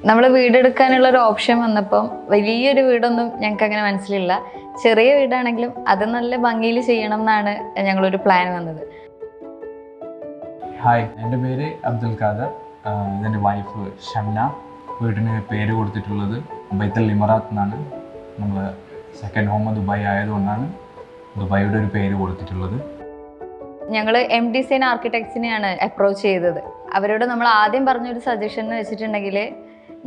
നമ്മൾ വീടെടുക്കാനുള്ള ഒരു ഓപ്ഷൻ വന്നപ്പം വലിയൊരു വീടൊന്നും ഞങ്ങൾക്ക് അങ്ങനെ മനസ്സിലില്ല. ചെറിയ വീടാണെങ്കിലും അത് നല്ല ഭംഗിയിൽ ചെയ്യണം എന്നാണ് ഞങ്ങളൊരു പ്ലാൻ വന്നത്. ഹായ്, എൻ്റെ പേര് അബ്ദുൽ ഖാദർ. ഇതെൻ്റെ വൈഫ് ഷംന. വീടിന് പേര് കൊടുത്തിട്ടുള്ളത് ബൈത്തുൽ ഇമറാത്ത് എന്നാണ്. നമ്മൾ സെക്കൻഡ് ഹോം ദുബായ് ആയതുകൊണ്ടാണ് ദുബായിയുടെ ഒരു പേര് കൊടുത്തിട്ടുള്ളത്. ഞങ്ങൾ MDCN ആർക്കിടെക്ട്സിനെയാണ് അപ്രോച്ച് ചെയ്തത്. അവരോട് നമ്മൾ ആദ്യം പറഞ്ഞൊരു സജഷൻ എന്ന് വെച്ചിട്ടുണ്ടെങ്കിൽ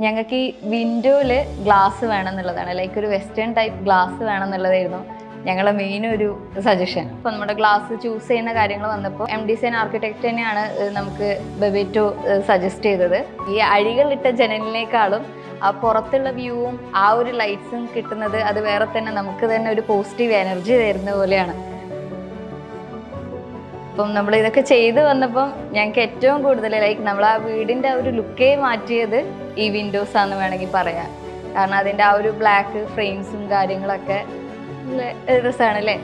ഞങ്ങൾക്ക് ഈ വിൻഡോയിൽ ഗ്ലാസ് വേണം എന്നുള്ളതാണ്. ലൈക്ക് ഒരു വെസ്റ്റേൺ ടൈപ്പ് ഗ്ലാസ് വേണം എന്നുള്ളതായിരുന്നു ഞങ്ങളെ മെയിൻ ഒരു സജഷൻ. അപ്പോൾ നമ്മുടെ ഗ്ലാസ് ചൂസ് ചെയ്യുന്ന കാര്യങ്ങൾ വന്നപ്പോൾ MDCN ആർക്കിടെക്റ്റ് തന്നെയാണ് നമുക്ക് ബെബേറ്റോ സജസ്റ്റ് ചെയ്തത്. ഈ അഴികളിട്ട ജനലിനേക്കാളും ആ പുറത്തുള്ള വ്യൂവും ആ ഒരു ലൈറ്റ്സും കിട്ടുന്നത് അത് വേറെ തന്നെ നമുക്ക് തന്നെ ഒരു പോസിറ്റീവ് എനർജി തരുന്ന പോലെയാണ്. അപ്പം നമ്മൾ ഇതൊക്കെ ചെയ്ത് വന്നപ്പം ഞങ്ങൾക്ക് ഏറ്റവും കൂടുതൽ ലൈക്ക് നമ്മൾ ആ വീടിൻ്റെ ആ ഒരു ലുക്കേ മാറ്റിയത് ഈ വിൻഡോസ് ആണെന്ന് വേണമെങ്കിൽ പറയാം. കാരണം അതിൻ്റെ ആ ഒരു ബ്ലാക്ക് ഫ്രെയിംസും കാര്യങ്ങളൊക്കെ രസമാണ് അല്ലേ.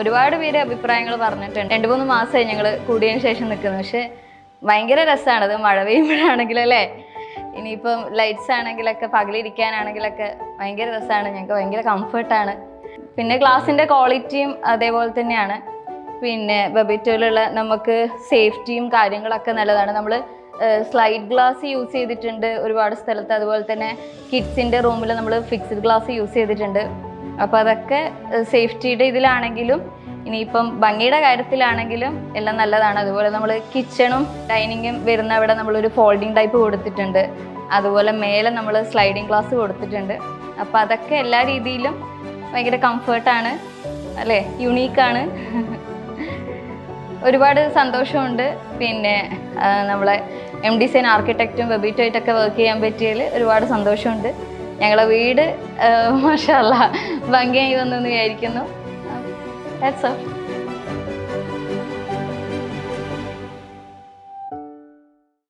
ഒരുപാട് പേര് അഭിപ്രായങ്ങൾ പറഞ്ഞിട്ടുണ്ട്. 2-3 മാസമായി ഞങ്ങൾ കൂടിയതിന് ശേഷം നിൽക്കുന്നത്. പക്ഷെ ഭയങ്കര രസമാണത് മഴ പെയ്യുമ്പോഴാണെങ്കിലും അല്ലേ. ഇനിയിപ്പം ലൈറ്റ്സ് ആണെങ്കിലൊക്കെ പകലിരിക്കാനാണെങ്കിലൊക്കെ ഭയങ്കര രസമാണ്. ഞങ്ങൾക്ക് ഭയങ്കര കംഫർട്ടാണ്. പിന്നെ ഗ്ലാസിൻ്റെ ക്വാളിറ്റിയും അതേപോലെ തന്നെയാണ്. പിന്നെ ബെബേറ്റോയിലുള്ള നമുക്ക് സേഫ്റ്റിയും കാര്യങ്ങളൊക്കെ നല്ലതാണ്. നമ്മൾ സ്ലൈഡ് ഗ്ലാസ് യൂസ് ചെയ്തിട്ടുണ്ട് ഒരുപാട് സ്ഥലത്ത്. അതുപോലെ തന്നെ കിഡ്സിൻ്റെ റൂമിൽ നമ്മൾ ഫിക്സ്ഡ് ഗ്ലാസ് യൂസ് ചെയ്തിട്ടുണ്ട്. അപ്പോൾ അതൊക്കെ സേഫ്റ്റിയുടെ ഇതിലാണെങ്കിലും ഇനിയിപ്പം ഭംഗിയുടെ കാര്യത്തിലാണെങ്കിലും എല്ലാം നല്ലതാണ്. അതുപോലെ നമ്മൾ കിച്ചണും ഡൈനിങ്ങും വരുന്ന അവിടെ നമ്മളൊരു ഫോൾഡിങ് ടൈപ്പ് കൊടുത്തിട്ടുണ്ട്. അതുപോലെ മേലെ നമ്മൾ സ്ലൈഡിങ് ഗ്ലാസ് കൊടുത്തിട്ടുണ്ട്. അപ്പോൾ അതൊക്കെ എല്ലാ രീതിയിലും ഭയങ്കര കംഫർട്ടാണ് അല്ലേ, യുണീക്കാണ്. ഒരുപാട് സന്തോഷമുണ്ട്. പിന്നെ നമ്മളെ MDCN ആർക്കിടെക്റ്റും ബെബേറ്റോ ആയിട്ടൊക്കെ വർക്ക് ചെയ്യാൻ പറ്റിയതിൽ ഒരുപാട് സന്തോഷമുണ്ട്. ഞങ്ങളെ വീട് മാഷാ അല്ലാഹ് ഭംഗിയായി വന്നു എന്ന് വിചാരിക്കുന്നു. That's all.